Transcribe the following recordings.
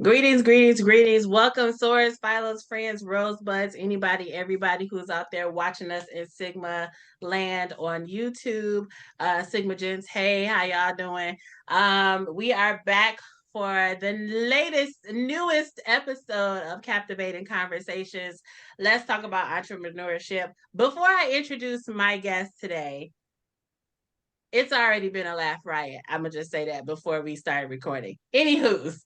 Greetings, greetings, greetings. Welcome, Soars, Philos, friends, Rosebuds, anybody, everybody who's out there watching us in Sigma Land on YouTube. Sigma Gents, hey, how y'all doing? We are back for the latest, newest episode of Captivating Conversations. Let's talk about entrepreneurship. Before I introduce my guest today, it's already been a laugh riot. I'm gonna just say that before we start recording. Anywho's,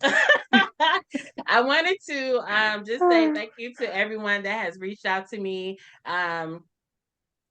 I wanted to just say thank you to everyone that has reached out to me. I'm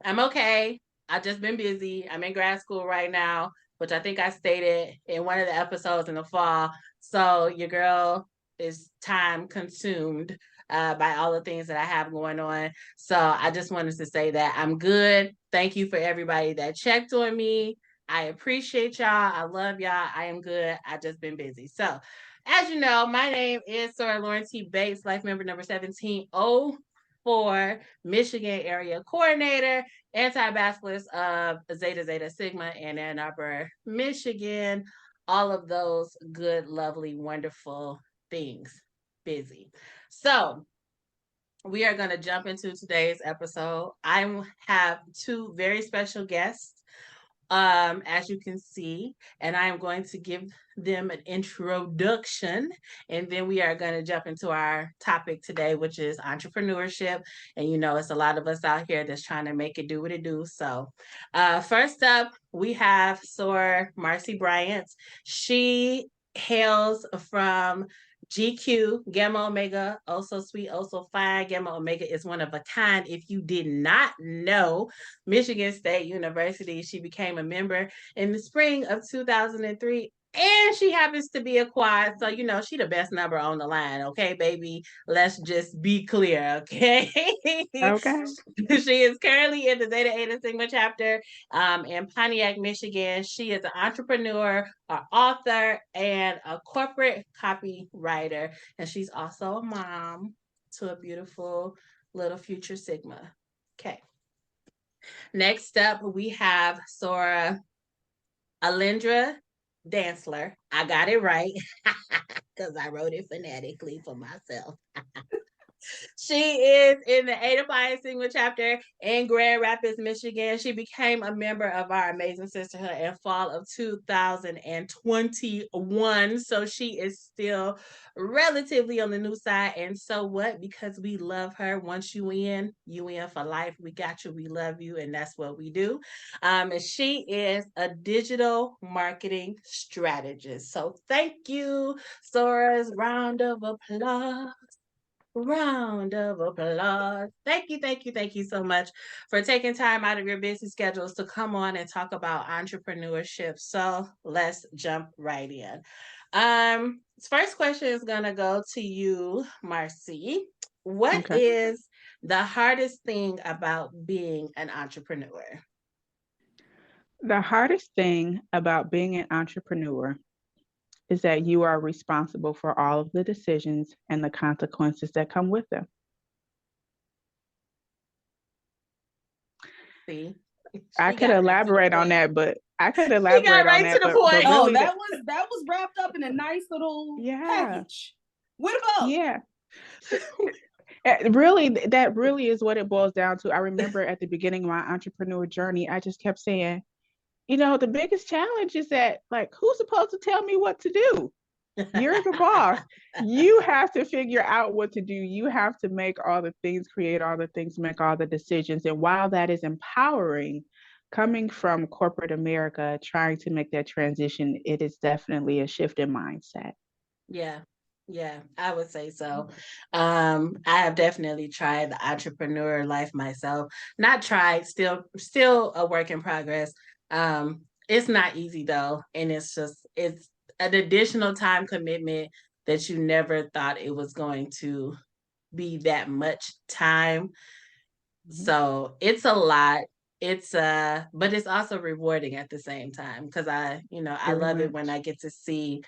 okay. I've just been busy. I'm in grad school right now, which I think I stated in one of the episodes in the fall. So your girl is time consumed by all the things that I have going on. So I just wanted to say that I'm good. Thank you for everybody that checked on me. I appreciate y'all. I love y'all. I am good. I just been busy. So as you know, my name is Sora Lauren T. Bates, life member number 1704, Michigan area coordinator, anti-basilisk of Zeta Zeta Sigma in Ann Arbor, Michigan. All of those good, lovely, wonderful things. Busy. So we are going to jump into today's episode. I have two very special guests, as you can see, and I am going to give them an introduction, and then we are going to jump into our topic today, which is entrepreneurship. And you know, it's a lot of us out here that's trying to make it do what it do. So first up, we have Sor Marcy Bryant. She hails from GQ, Gamma Omega, also sweet, also fine. Gamma Omega is one of a kind. If you did not know, Michigan State University, she became a member in the spring of 2003. And she happens to be a quad. So, you know, she the best number on the line. Okay, baby. Let's just be clear. Okay. Okay. She is currently in the Zeta Eta Sigma chapter in Pontiac, Michigan. She is an entrepreneur, an author, and a corporate copywriter. And she's also a mom to a beautiful little future Sigma. Okay. Next up, we have Sora Alindra Dantzler. I got it right because I wrote it phonetically for myself. She is in the Ada Phi Sigma chapter in Grand Rapids, Michigan. She became a member of our Amazing Sisterhood in fall of 2021. So she is still relatively on the new side. And so what? Because we love her. Once you in for life. We got you. We love you. And that's what we do. And she is a digital marketing strategist. So thank you, Sora's round of applause. Round of applause. Thank you, thank you, thank you so much for taking time out of your busy schedules to come on and talk about entrepreneurship. So let's jump right in. First question is gonna go to you, Marcy. What Okay. is the hardest thing about being an entrepreneur? The hardest thing about being an entrepreneur is that you are responsible for all of the decisions and the consequences that come with them. See, I she could got right to the elaborate on point. that, but I could She got elaborate on right to that, the but point. Oh, really, that was wrapped up in a nice little yeah, package. What about? yeah. Really, that really is what it boils down to. I remember at the beginning of my entrepreneur journey, I just kept saying, the biggest challenge is that, like, who's supposed to tell me what to do? You're the boss. You have to figure out what to do. You have to make all the things, create all the things, make all the decisions. And while that is empowering, coming from corporate America, trying to make that transition, it is definitely a shift in mindset. Yeah. Yeah, I would say so. I have definitely tried the entrepreneur life myself. Not tried, still a work in progress. It's not easy though, and it's an additional time commitment that you never thought it was going to be that much time. So it's a lot. But it's also rewarding at the same time because I Very love it when much. I get to see,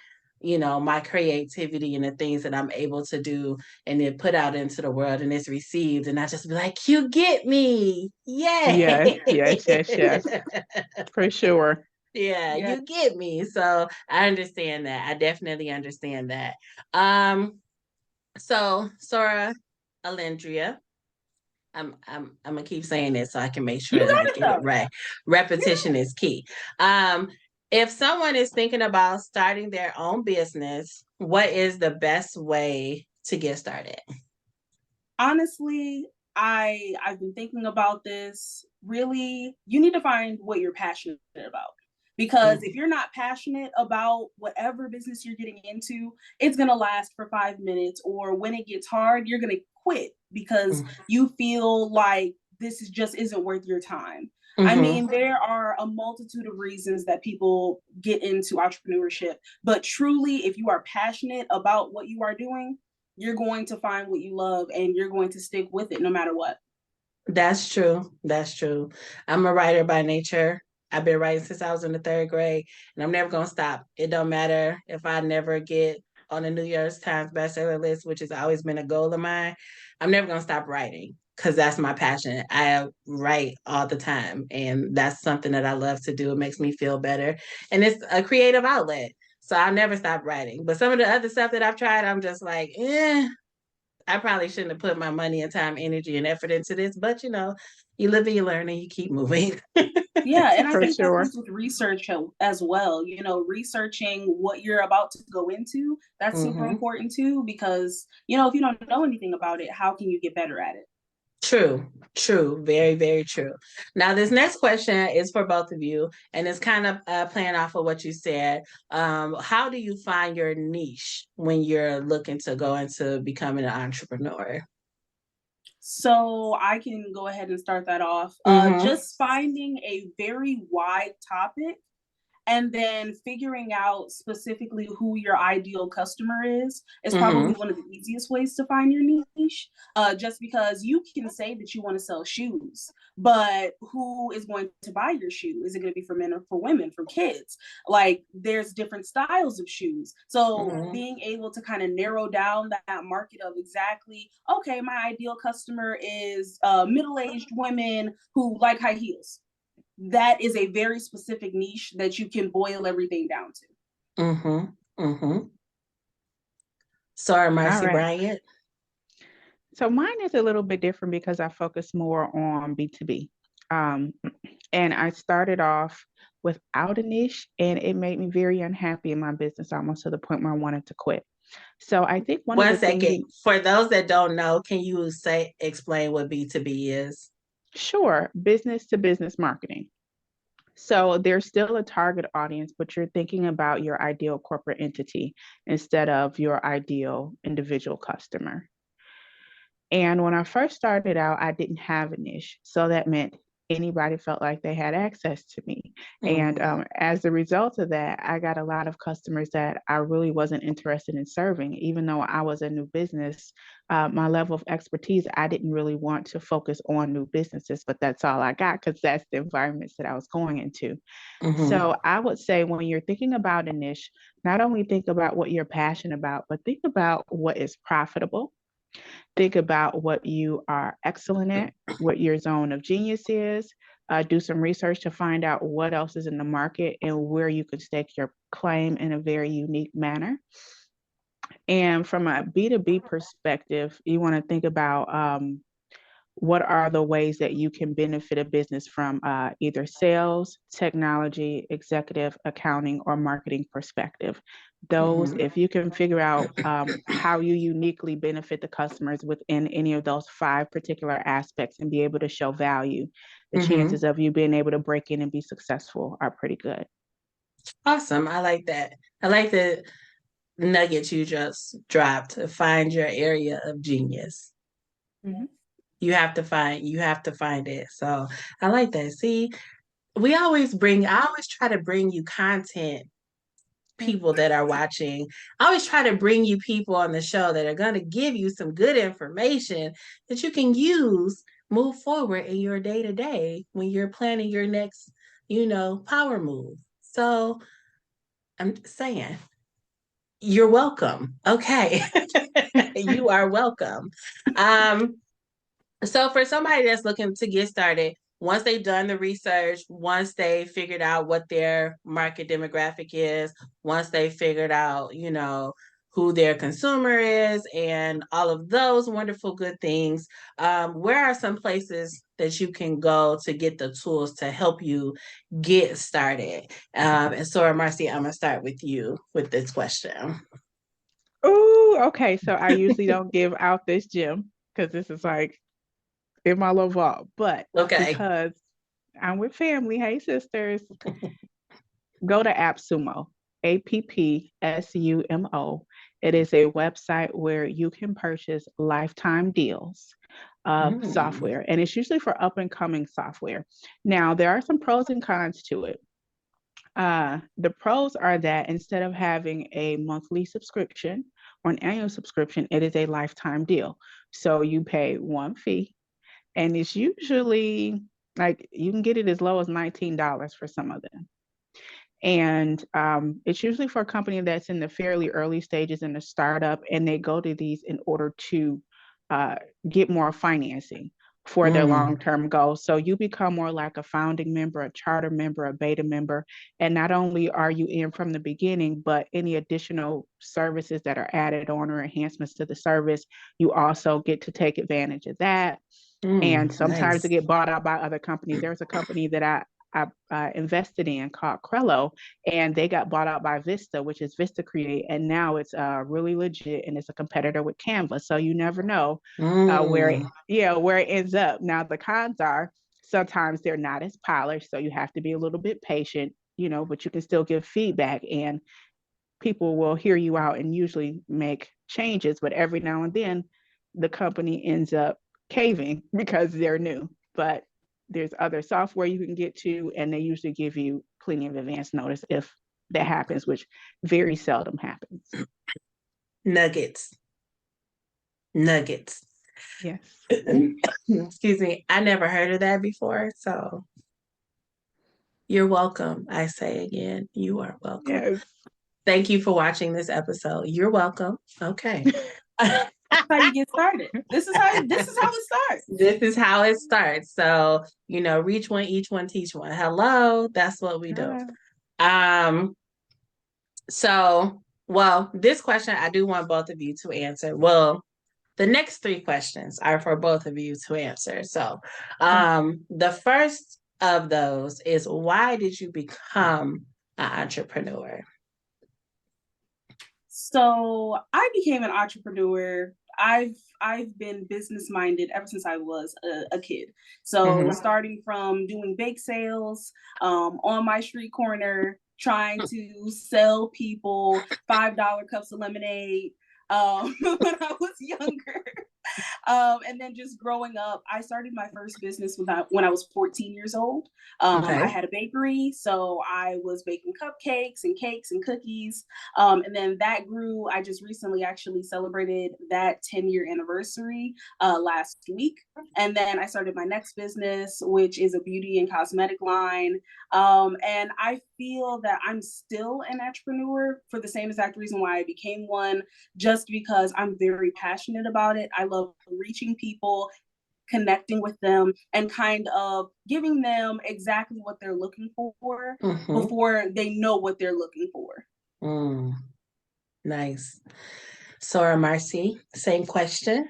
my creativity and the things that I'm able to do and then put out into the world and it's received. And I just be like, you get me. Yes, Yay. yes, yes, yes, for sure. Yeah, Yeah. you get me. So I understand that. I definitely understand that. Um, so Sora Alendria, I'm gonna keep saying this so I can make You sure that I got it get it though. right. Repetition is key. Um, if someone is thinking about starting their own business, what is the best way to get started? Honestly, I've been thinking about this. Really, you need to find what you're passionate about. Because if you're not passionate about whatever business you're getting into, it's going to last for 5 minutes. Or when it gets hard, you're going to quit because you feel like this is just isn't worth your time. I Mm-hmm. mean, there are a multitude of reasons that people get into entrepreneurship, but truly, if you are passionate about what you are doing, you're going to find what you love and you're going to stick with it no matter what. That's true. That's true. I'm a writer by nature. I've been writing since I was in the third grade, and I'm never gonna stop. It don't matter if I never get on the New York Times bestseller list, which has always been a goal of mine. I'm never gonna stop writing because that's my passion. I write all the time, and that's something that I love to do. It makes me feel better, and it's a creative outlet. So I'll never stop writing. But some of the other stuff that I've tried, I'm just like, I probably shouldn't have put my money and time, energy, and effort into this, but you live and you learn and you keep moving. Yeah, and I For think that sure. comes with research as well. You know, researching what you're about to go into, that's super Mm-hmm. important too, because, if you don't know anything about it, how can you get better at it? True, true, very, very true. Now, this next question is for both of you, and it's kind of playing off of what you said. How do you find your niche when you're looking to go into becoming an entrepreneur? So I can go ahead and start that off. Mm-hmm. Just finding a very wide topic and then figuring out specifically who your ideal customer is probably Mm-hmm. one of the easiest ways to find your niche. Just because you can say that you want to sell shoes, but who is going to buy your shoe? Is it going to be for men or for women, for kids? Like there's different styles of shoes. So Mm-hmm. being able to kind of narrow down that market of exactly, okay, my ideal customer is middle-aged women who like high heels. That is a very specific niche that you can boil everything down to. Mm-hmm. Mm-hmm. Sorry, All Marcy right. Bryant. So mine is a little bit different because I focus more on B2B. Um, and I started off without a niche, and it made me very unhappy in my business, almost to the point where I wanted to quit. So I think one of One the things second. For those that don't know, can you explain what B2B is? sure, business to business marketing. So there's still a target audience, but you're thinking about your ideal corporate entity instead of your ideal individual customer. And when I first started out, I didn't have a niche. So that meant anybody felt like they had access to me. And Mm-hmm. as a result of that, I got a lot of customers that I really wasn't interested in serving. Even though I was a new business, my level of expertise, I didn't really want to focus on new businesses, but that's all I got because that's the environments that I was going into. Mm-hmm. So I would say when you're thinking about a niche, not only think about what you're passionate about, but think about what is profitable. Think about what you are excellent at, what your zone of genius is. Do some research to find out what else is in the market and where you could stake your claim in a very unique manner. And from a B2B perspective, you want to think about what are the ways that you can benefit a business from either sales, technology, executive, accounting, or marketing perspective. Those, Mm-hmm. if you can figure out how you uniquely benefit the customers within any of those five particular aspects and be able to show value, the Mm-hmm. chances of you being able to break in and be successful are pretty good. Awesome. I like that. I like the nuggets you just dropped to find your area of genius. Mhm. You have to find it. So I like that. See, I always try to bring you content, people that are watching. I always try to bring you people on the show that are going to give you some good information that you can use move forward in your day to day when you're planning your next, power move. So I'm saying you're welcome. Okay. You are welcome. Um, so for somebody that's looking to get started, once they've done the research, once they figured out what their market demographic is, once they figured out, you know, who their consumer is and all of those wonderful good things, where are some places that you can go to get the tools to help you get started? And so, Marcy, I'm gonna start with you with this question. Oh, okay. So I usually don't give out this gem because this is like in my little vault, but Okay. because I'm with family, hey sisters, go to AppSumo, AppSumo. It is a website where you can purchase lifetime deals of Mm. software, and it's usually for up and coming software. Now, there are some pros and cons to it. The pros are that instead of having a monthly subscription or an annual subscription, it is a lifetime deal. So you pay one fee, and it's usually like you can get it as low as $19 for some of them. And it's usually for a company that's in the fairly early stages in the startup, and they go to these in order to uh, get more financing for their Mm. long-term goals. So you become more like a founding member, a charter member, a beta member. And not only are you in from the beginning, but any additional services that are added on or enhancements to the service, you also get to take advantage of that. And Mm. sometimes they Nice. get bought out by other companies. There's a company that I invested in called Crello, and they got bought out by Vista, which is Vista Create, and now it's really legit, and it's a competitor with Canva. So you never know Mm. where it ends up. Now the cons are sometimes they're not as polished, so you have to be a little bit patient, but you can still give feedback, and people will hear you out and usually make changes. But every now and then, the company ends up caving because they're new. But there's other software you can get to, and they usually give you plenty of advance notice if that happens, which very seldom happens. Nuggets. Nuggets. Yes. Excuse me. I never heard of that before. So you're welcome. I say again, you are welcome. Yes. Thank you for watching this episode. You're welcome. Okay. How you get started. This is how it starts. This is how it starts. So, reach one, each one, teach one. Hello. That's what we do. Um, well, this question I do want both of you to answer. Well, the next three questions are for both of you to answer. So, the first of those is, why did you become an entrepreneur? So I became an entrepreneur. I've been business minded ever since I was a kid. So starting from doing bake sales on my street corner, trying to sell people $5 cups of lemonade when I was younger. And then just growing up, I started my first business when I was 14 years old. I had a bakery, so I was baking cupcakes and cakes and cookies. And then that grew. I just recently actually celebrated that 10-year anniversary last week. And then I started my next business, which is a beauty and cosmetic line. And I feel that I'm still an entrepreneur for the same exact reason why I became one, just because I'm very passionate about it. I love reaching people, connecting with them, and kind of giving them exactly what they're looking for before they know what they're looking for. Nice. Sora Marcy, same question.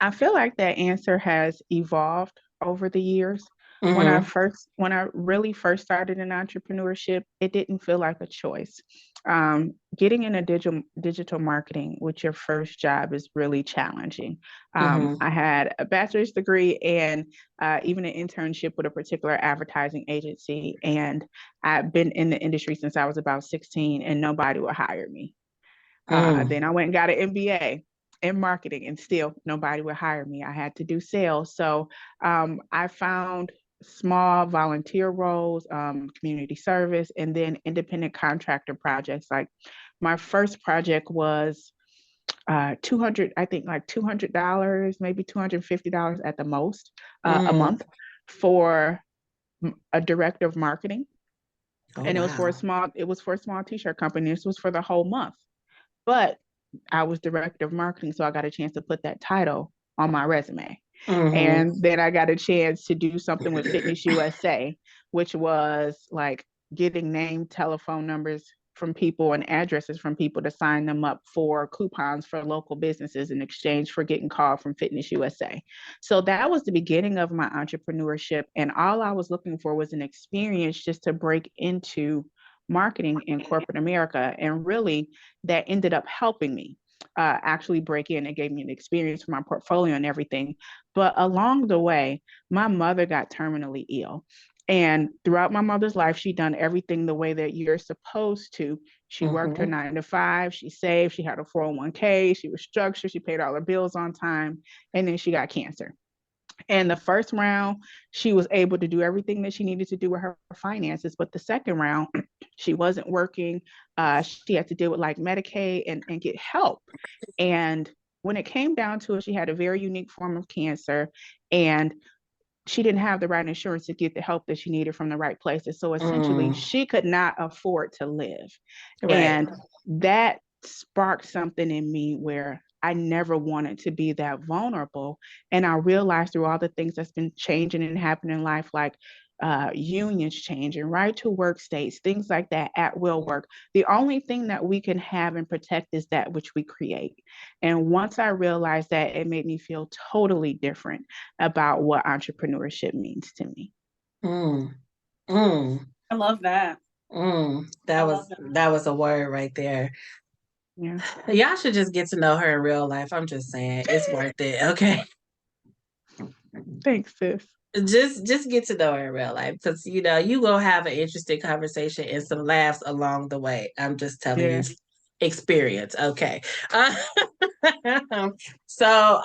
I feel like that answer has evolved over the years. When I really first started in entrepreneurship, it didn't feel like a choice. Getting in a digital marketing with your first job is really challenging. I had a bachelor's degree and even an internship with a particular advertising agency, and I've been in the industry since I was about 16, and nobody would hire me. Then I went and got an MBA in marketing, and still nobody would hire me. I had to do sales. So I found small volunteer roles, community service, and then independent contractor projects. Like my first project was 200, I think like $200, maybe $250 at the most a month for a director of marketing. And it was for a small t-shirt company. This was for the whole month. But I was director of marketing, so I got a chance to put that title on my resume. Mm-hmm. And then I got a chance to do something with Fitness USA, which was like getting name telephone numbers from people and addresses from people to sign them up for coupons for local businesses in exchange for getting called from Fitness USA. So that was the beginning of my entrepreneurship. And all I was looking for was an experience just to break into marketing in corporate America. And really, that ended up helping me actually break in. It gave me an experience for my portfolio and everything. But along the way, my mother got terminally ill. And throughout my mother's life, she done everything the way that you're supposed to. She worked her Mm-hmm. 9 to 5, she saved, she had a 401k, she was structured, she paid all her bills on time, and then she got cancer. And the first round, she was able to do everything that she needed to do with her finances. But the second round, she wasn't working. She had to deal with like Medicaid and get help. And when it came down to it, she had a very unique form of cancer. And she didn't have the right insurance to get the help that she needed from the right places. So essentially, Mm. she could not afford to live. Right. And that sparked something in me where I never wanted to be that vulnerable. And I realized through all the things that's been changing and happening in life, like unions changing, right to work states, things like that, at will work. The only thing that we can have and protect is that which we create. And once I realized that, it made me feel totally different about what entrepreneurship means to me. Mm. Mm. I love that. I love that. That was a word right there. Yeah. Y'all should just get to know her in real life. I'm just saying, it's worth it. Okay. Thanks, sis. Just get to know her in real life, because you gonna have an interesting conversation and some laughs along the way. I'm just telling you, Yeah. experience. Okay. Uh, so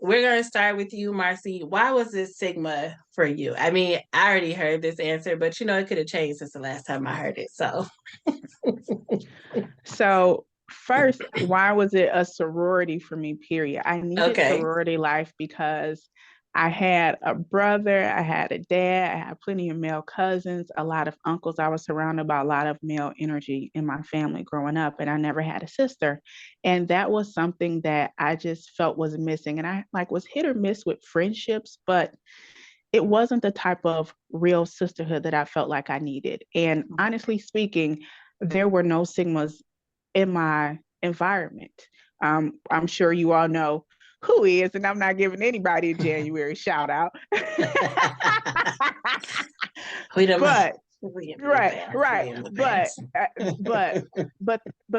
we're gonna start with you, Marcy. Why was this Sigma for you? I mean, I already heard this answer, but it could have changed since the last time I heard it. So So, first, why was it a sorority for me, period? I needed okay. sorority life because I had a brother, I had a dad, I had plenty of male cousins, a lot of uncles. I was surrounded by a lot of male energy in my family growing up, and I never had a sister. And that was something that I just felt was missing. And I like was hit or miss with friendships, but it wasn't the type of real sisterhood that I felt like I needed. And honestly speaking, there were no Sigmas in my environment. I'm sure you all know who he is, and I'm not giving anybody a January shout out. We don't But we right, right, in the but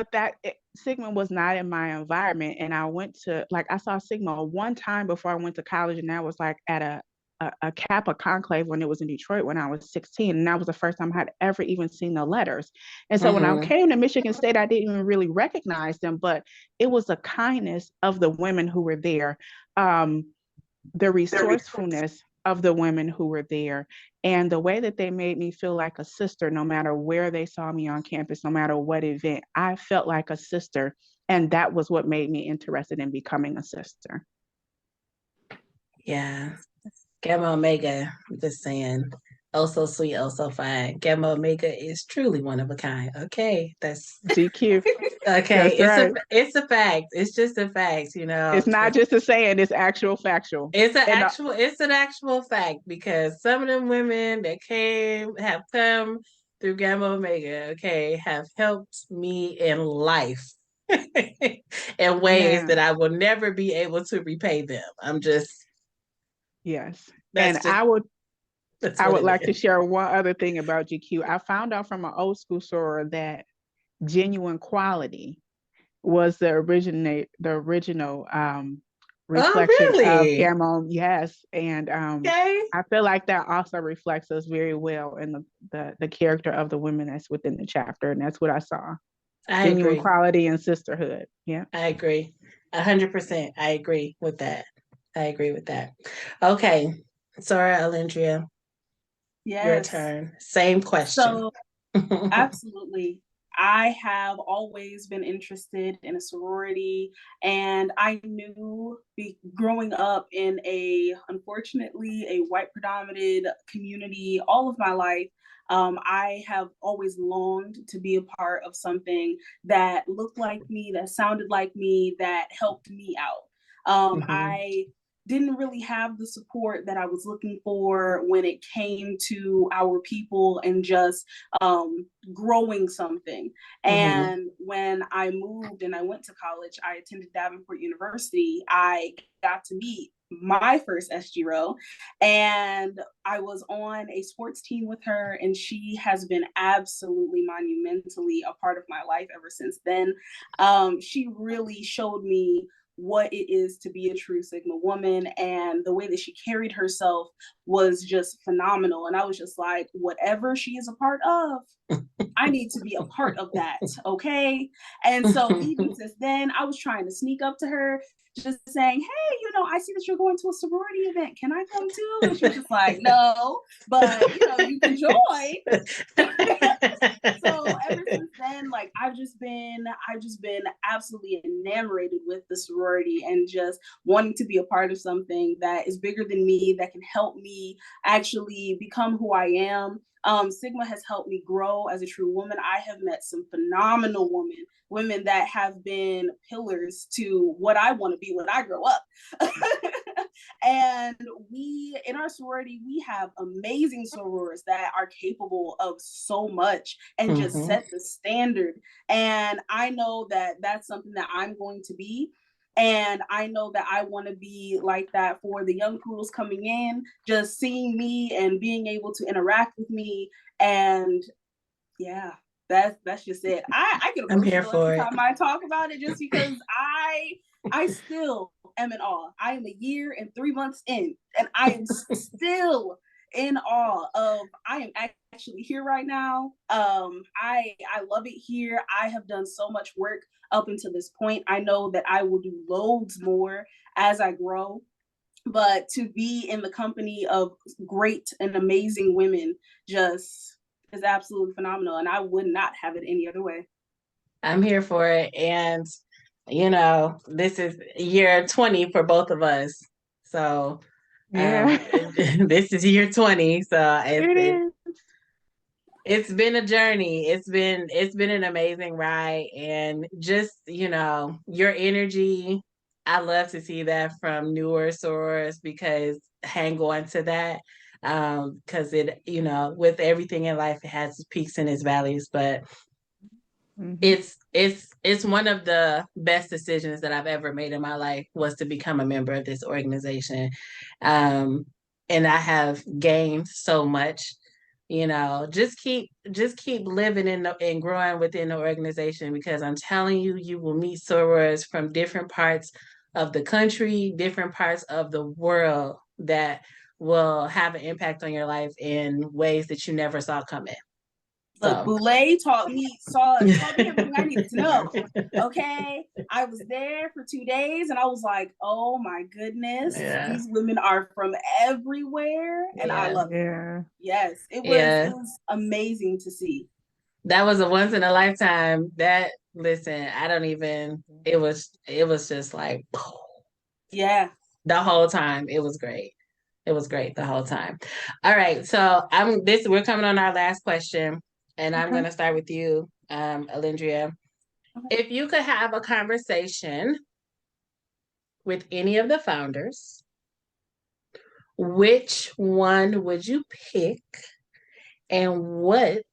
past. that Sigma was not in my environment, and I went to like I saw Sigma one time before I went to college, and that was like at a Kappa conclave when it was in Detroit when I was 16. And that was the first time I had ever even seen the letters. And so when I Mm-hmm. came to Michigan State, I didn't even really recognize them, but it was the kindness of the women who were there, the resourcefulness of the women who were there, and the way that they made me feel like a sister no matter where they saw me on campus, no matter what event. I felt like a sister. And that was what made me interested in becoming a sister. Yeah. Gamma Omega, I'm just saying. Oh so sweet, oh so fine. Gamma Omega is truly one of a kind. Okay. That's GQ. okay. That's right. It's a fact. It's just a fact. It's not just a saying, it's actual factual. And It's an actual fact, because some of them women that have come through Gamma Omega, okay, have helped me in life in ways man, that I will never be able to repay them. yes. And That's just that's I what would it like to is. share one other thing about GQ. I found out from an old school soror that genuine quality was the original Oh, reflection of really? Gamma. Yes. And Okay. I feel like that also reflects us very well in the character of the women that's within the chapter. And that's what I saw. I Genuine agree. quality and sisterhood. Yeah. I agree. 100%. I agree with that. I agree with that. Okay. Sorry, Alindria, your Yes. turn. Same question. So absolutely. I have always been interested in a sorority, and I knew growing up in unfortunately, a white predominated community all of my life, I have always longed to be a part of something that looked like me, that sounded like me, that helped me out. Mhm. I didn't really have the support that I was looking for when it came to our people and just growing something. And when I moved and I went to college, I attended Davenport University. I got to meet my first SGRO, and I was on a sports team with her, and she has been absolutely monumentally a part of my life ever since then. She really showed me what it is to be a true Sigma woman, and the way that she carried herself was just phenomenal. And I was just like, whatever she is a part of, I need to be a part of that, okay? And so even since then, I was trying to sneak up to her, just saying, hey, I see that you're going to a sorority event. Can I come too? And she was just like, no, but you can join. So ever since then, like I've just been absolutely enamored with the sorority and just wanting to be a part of something that is bigger than me, that can help me actually become who I am. Sigma has helped me grow as a true woman. I have met some phenomenal women that have been pillars to what I want to be when I grow up. And we, in our sorority, we have amazing sorors that are capable of so much and just set the standard. And I know that that's something that I'm going to be. And I know that I want to be like that for the young poodles coming in, just seeing me and being able to interact with me. And yeah, that's just it. I get emotional every time I talk about it, just because I still am in awe. I am a year and 3 months in, and I am still in awe of I am actually here right now. I love it here. I have done so much work up until this point. I know that I will do loads more as I grow, but to be in the company of great and amazing women just is absolutely phenomenal, and I would not have it any other way. I'm here for it. And this is year 20 for both of us. So this is year 20. So it's been a journey. It's been an amazing ride. And just, your energy, I love to see that from newer sorors, because hang on to that. Because it, with everything in life, it has its peaks and its valleys, but it's one of the best decisions that I've ever made in my life, was to become a member of this organization. And I have gained so much. Just keep living and growing within the organization, because I'm telling you, you will meet sorors from different parts of the country, different parts of the world, that will have an impact on your life in ways that you never saw coming. Look, Boulay taught me everything I needed to know. Okay, I was there for 2 days, and I was like, "Oh my goodness, these women are from everywhere," and I love it. Yes, it was amazing to see. That was a once in a lifetime. Listen, I don't even. It was just like, yeah, the whole time. It was great. It was great the whole time. All right, so we're coming on our last question. And I'm going to start with you, Alindria. Okay. If you could have a conversation with any of the founders, which one would you pick, and what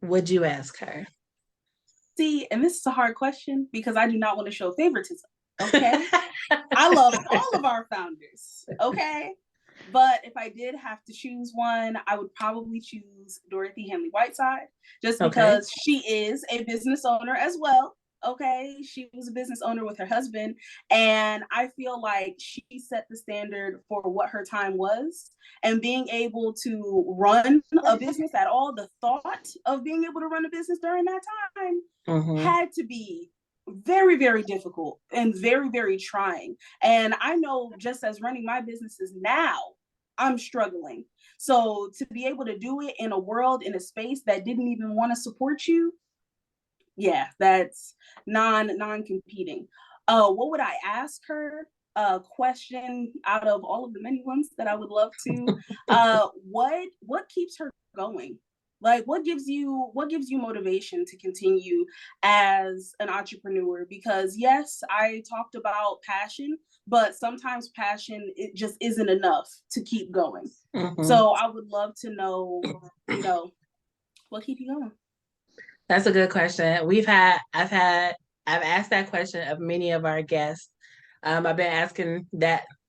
would you ask her? See, and this is a hard question, because I do not want to show favoritism. Okay. I love all of our founders. Okay. But if I did have to choose one, I would probably choose Dorothy Hanley Whiteside, just because she is a business owner as well. Okay. She was a business owner with her husband. And I feel like she set the standard for what her time was. And being able to run a business at all, the thought of being able to run a business during that time had to be very, very difficult and very, very trying. And I know, just as running my businesses now, I'm struggling. So to be able to do it in a world, in a space that didn't even want to support you, yeah, that's non-competing. What would I ask her? A question out of all of the many ones that I would love to. What keeps her going? Like, what gives you motivation to continue as an entrepreneur? Because yes, I talked about passion, but sometimes passion, it just isn't enough to keep going. Mm-hmm. So I would love to know, what keep you going? That's a good question. I've asked that question of many of our guests. I've been asking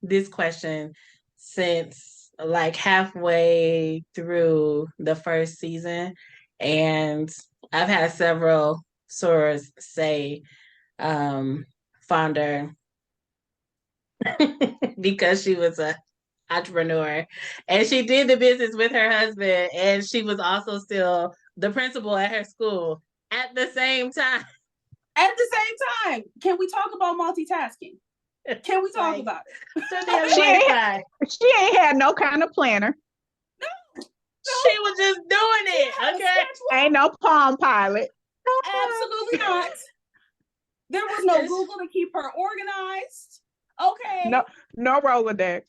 this question since like halfway through the first season, and I've had several sources say, founder, because she was a entrepreneur and she did the business with her husband, and she was also still the principal at her school at the same time. At the same time, can we talk about multitasking? Can we talk about it? She ain't had no kind of planner. No. She was just doing it. Okay. Ain't no Palm Pilot. Absolutely not. There was no Google to keep her organized. Okay. No Rolodex.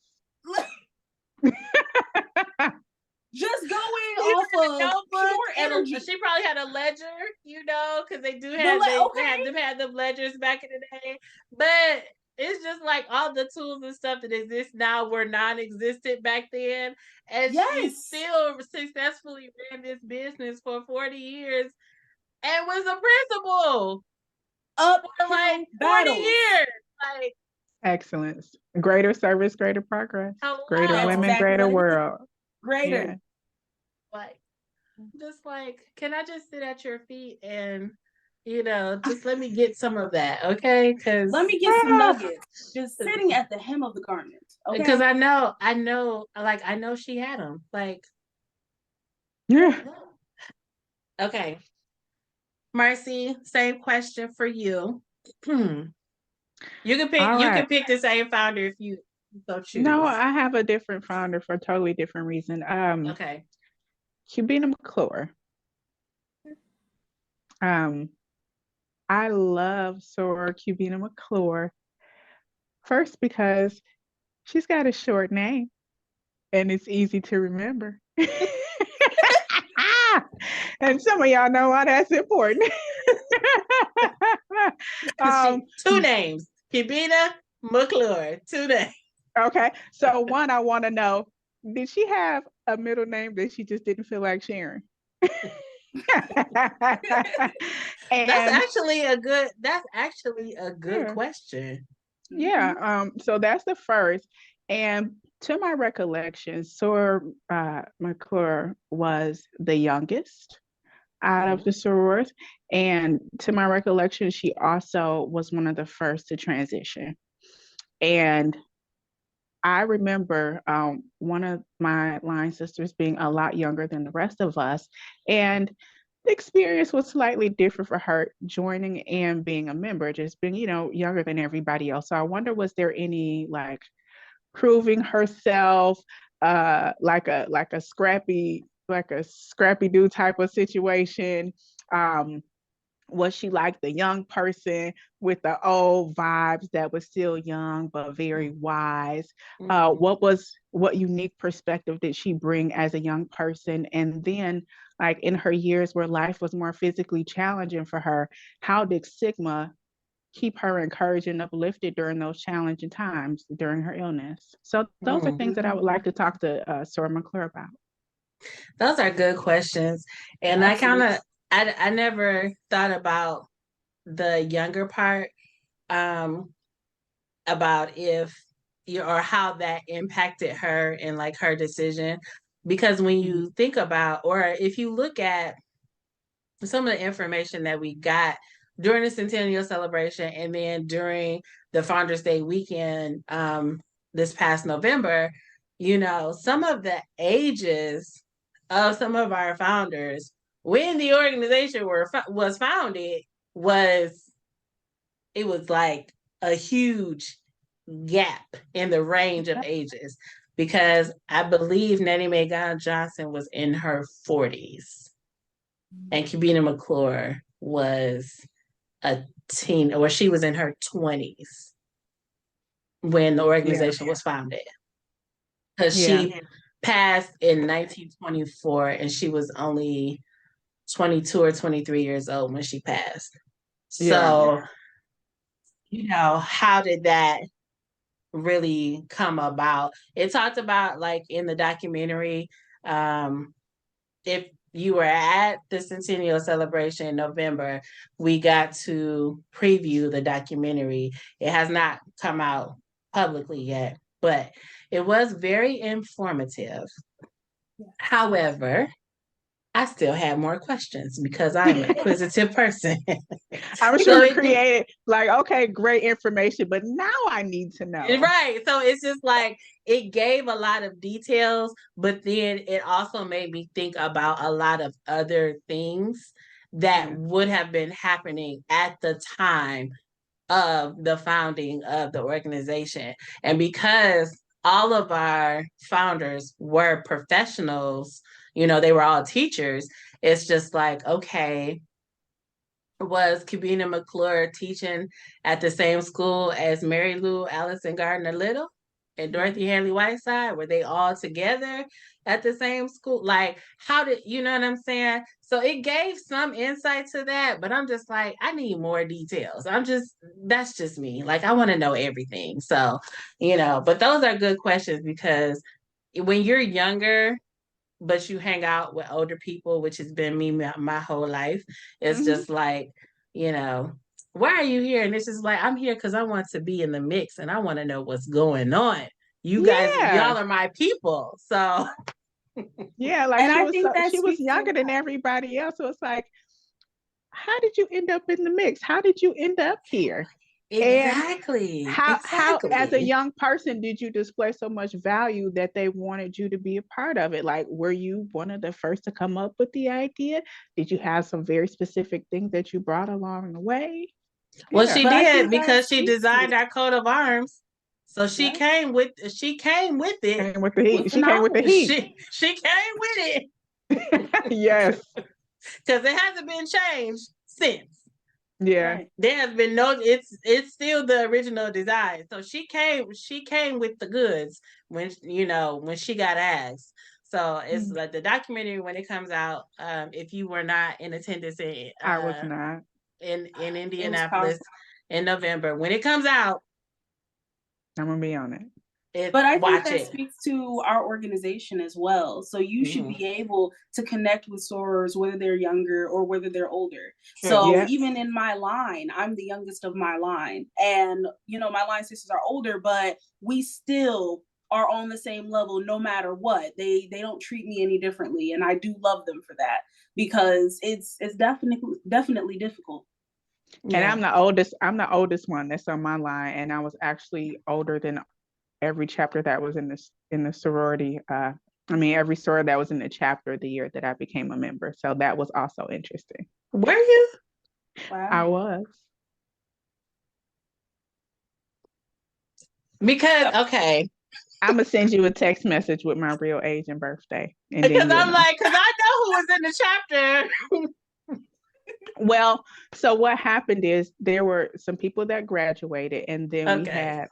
Just going off of pure energy. She probably had a ledger, because they do have had them ledgers back in the day. But it's just like all the tools and stuff that exist now were non-existent back then, and she still successfully ran this business for 40 years and was a principal for like 40 years. Like, excellence, greater service, greater progress, greater women, greater world. Greater. Yeah. Like, just like, can I just sit at your feet and, just let me get some of that, okay? Because let me get some nuggets, just sitting at the hem of the garment, okay? Because I know she had them. Like, yeah. Okay, Marcy, same question for you. You can pick the same founder if you so choose. No, I have a different founder for a totally different reason. Okay. Cubina McClure. I love Sora Cubina McClure. First, because she's got a short name and it's easy to remember. And some of y'all know why that's important. Two names, Cubina McClure, 2 names. Okay, so one, I want to know, did she have a middle name that she just didn't feel like sharing? That's actually a good question. Yeah. So that's the first. And to my recollection, Sora McClure was the youngest out of the sorors. And to my recollection, she also was one of the first to transition. And I remember one of my line sisters being a lot younger than the rest of us. And the experience was slightly different for her joining and being a member, just being, younger than everybody else. So I wonder, was there any like proving herself, like a scrappy do type of situation? Was she like the young person with the old vibes that was still young but very wise? What unique perspective did she bring as a young person? And then, like in her years where life was more physically challenging for her, how did Sigma keep her encouraged and uplifted during those challenging times during her illness? So those are things that I would like to talk to Sora McClure about. Those are good questions. And I never thought about the younger part, about if or how that impacted her and like her decision. Because when you think about, or if you look at some of the information that we got during the centennial celebration and then during the Founders Day weekend, this past November, some of the ages of some of our founders when the organization was founded was like a huge gap in the range of ages, because I believe Nettie Mae Johnson was in her 40s and Cubina McClure was a teen, or she was in her 20s when the organization was founded. Because passed in 1924, and she was only 22 or 23 years old when she passed. Yeah. So, how did that really come about? It talked about, like, in the documentary, if you were at the centennial celebration in November, we got to preview the documentary. It has not come out publicly yet, but it was very informative. However, I still have more questions because I'm an inquisitive person. I'm So sure it created like, okay, great information, but now I need to know. Right. So it's just like it gave a lot of details, but then it also made me think about a lot of other things that would have been happening at the time of the founding of the organization. And because all of our founders were professionals, they were all teachers, it's just like, okay, was Kabina McClure teaching at the same school as Mary Lou Allison Gardner Little and Dorothy Hanley Whiteside? Were they all together at the same school? Like, how did, you know what I'm saying? So it gave some insight to that, but I'm just like, I need more details. That's just me. Like, I want to know everything. So, but those are good questions because when you're younger, but you hang out with older people, which has been me my whole life. It's just like, why are you here? And it's just like, I'm here because I want to be in the mix and I want to know what's going on. You guys, y'all are my people. So yeah, like she was younger than everybody else. So it's like, how did you end up in the mix? How did you end up here? Exactly. And how as a young person did you display so much value that they wanted you to be a part of it? Like, were you one of the first to come up with the idea? Did you have some very specific things that you brought along the way? Well, she did because she designed our coat of arms. So she came with it. She came with the heat. She came with it. Yes. Because it hasn't been changed since. Yeah. There has been it's still the original design. So she came with the goods when she got asked. So it's like the documentary when it comes out, if you were not in attendance I was not in Indianapolis in November, when it comes out, I'm gonna be on it. But I think that speaks to our organization as well. So you should be able to connect with sorors, whether they're younger or whether they're older. Sure. So even in my line, I'm the youngest of my line. And, my line sisters are older, but we still are on the same level no matter what. They don't treat me any differently. And I do love them for that because it's definitely difficult. And I'm the oldest one that's on my line. And I was actually older than every chapter that was in the sorority. Every soror that was in the chapter the year that I became a member. So that was also interesting. Were you? Wow. I was. Because, okay. I'm gonna send you a text message with my real age and birthday. Because I know who was in the chapter. Well, so what happened is there were some people that graduated, and then we had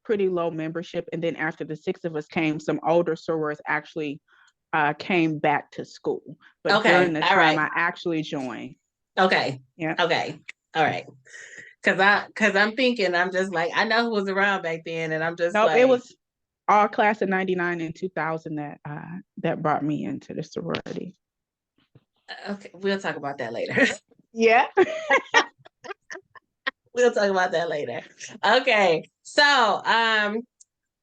pretty low membership. And then after the 6 of us came, some older sorors actually came back to school. But during the time, I actually joined. Okay. Yeah. Okay. All right. Because I'm thinking, I'm just like, I know who was around back then, and I'm just it was all class of 99 and 2000 that brought me into the sorority. Okay, we'll talk about that later. Yeah. We'll talk about that later. Okay. So,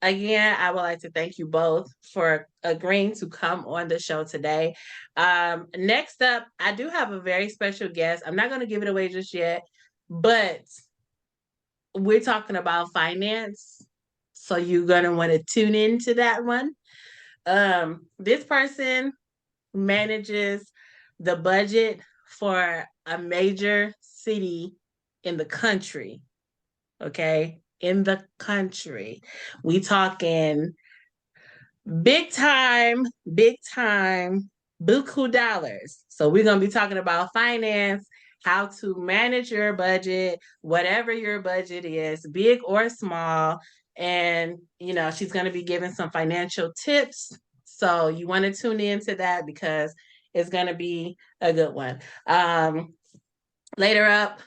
again, I would like to thank you both for agreeing to come on the show today. Next up, I do have a very special guest. I'm not going to give it away just yet, but we're talking about finance. So you're going to want to tune into that one. This person manages the budget for a major city in the country. Okay? In the country. We talking big time, buku dollars. So we're going to be talking about finance, how to manage your budget, whatever your budget is, big or small. And, she's going to be giving some financial tips. So you want to tune into that because it's going to be a good one. Later up,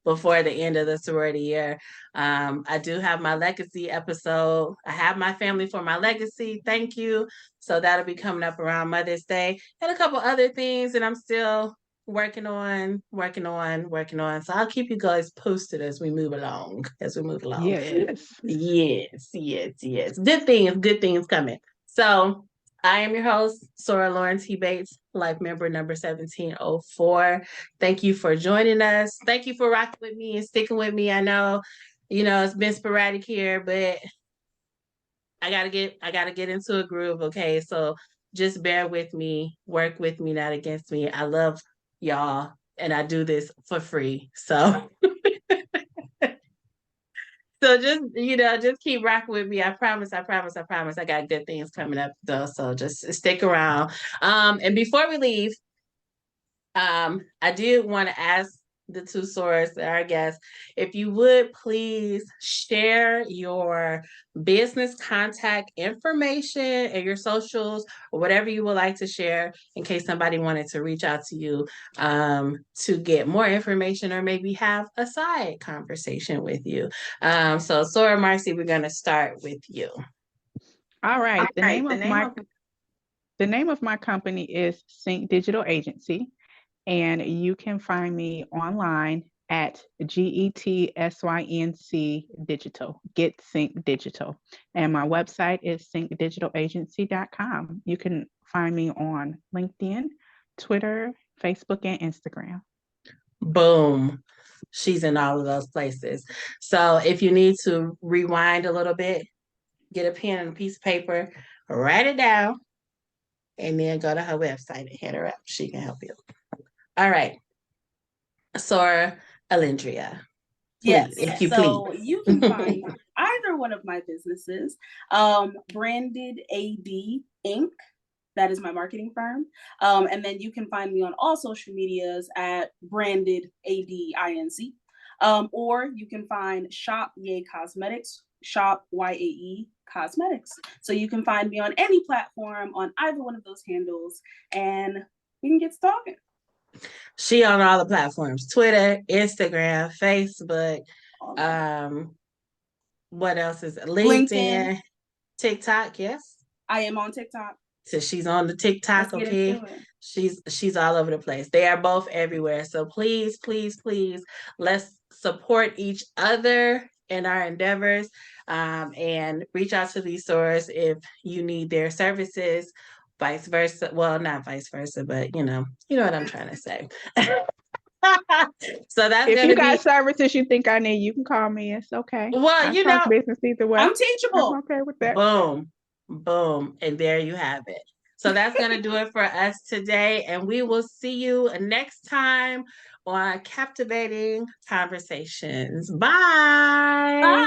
before the end of the sorority year, I do have my legacy episode. I have my family for my legacy. Thank you. So that'll be coming up around Mother's Day, and a couple other things that I'm still working on. So I'll keep you guys posted as we move along. Yes. Yes. Good things coming. So I am your host, Sora Lawrence T. Bates, life member number 1704. Thank you for joining us. Thank you for rocking with me and sticking with me. I know, it's been sporadic here, but I gotta get into a groove, okay? So just bear with me, work with me, not against me. I love y'all, and I do this for free. So So just keep rocking with me. I promise. I got good things coming up though. So just stick around. And before we leave, I did want to ask the two swords, our guests, if you would please share your business contact information and your socials or whatever you would like to share in case somebody wanted to reach out to you to get more information or maybe have a side conversation with you. So Sora Marcy, we're going to start with you. All right. The name of my company is Sync Digital Agency. And you can find me online at GETSYNC Digital, Get Sync Digital. And my website is syncdigitalagency.com. You can find me on LinkedIn, Twitter, Facebook, and Instagram. Boom. She's in all of those places. So if you need to rewind a little bit, get a pen and a piece of paper, write it down, and then go to her website and hit her up. She can help you. All right. Sora Alindria. Yes. If you so please. You can find either one of my businesses, Branded AD Inc. That is my marketing firm. And then you can find me on all social medias at Branded AD INC. Or you can find Shop Yay Cosmetics, Shop YAE Cosmetics. So you can find me on any platform on either one of those handles, and we can get talking. She on all the platforms: Twitter, Instagram, Facebook. What else is it? LinkedIn, TikTok. Yes, I am on TikTok. So she's on the TikTok. Okay, she's all over the place. They are both everywhere. So please, let's support each other in our endeavors, and reach out to these stores if you need their services. Vice versa. Well, not vice versa, but you know what I'm trying to say. So that's if you got services you think I need, you can call me. It's okay. Well, I business either way. I'm teachable. I'm okay with that. Boom, and there you have it. So that's gonna do it for us today, and we will see you next time on Captivating Conversations. Bye.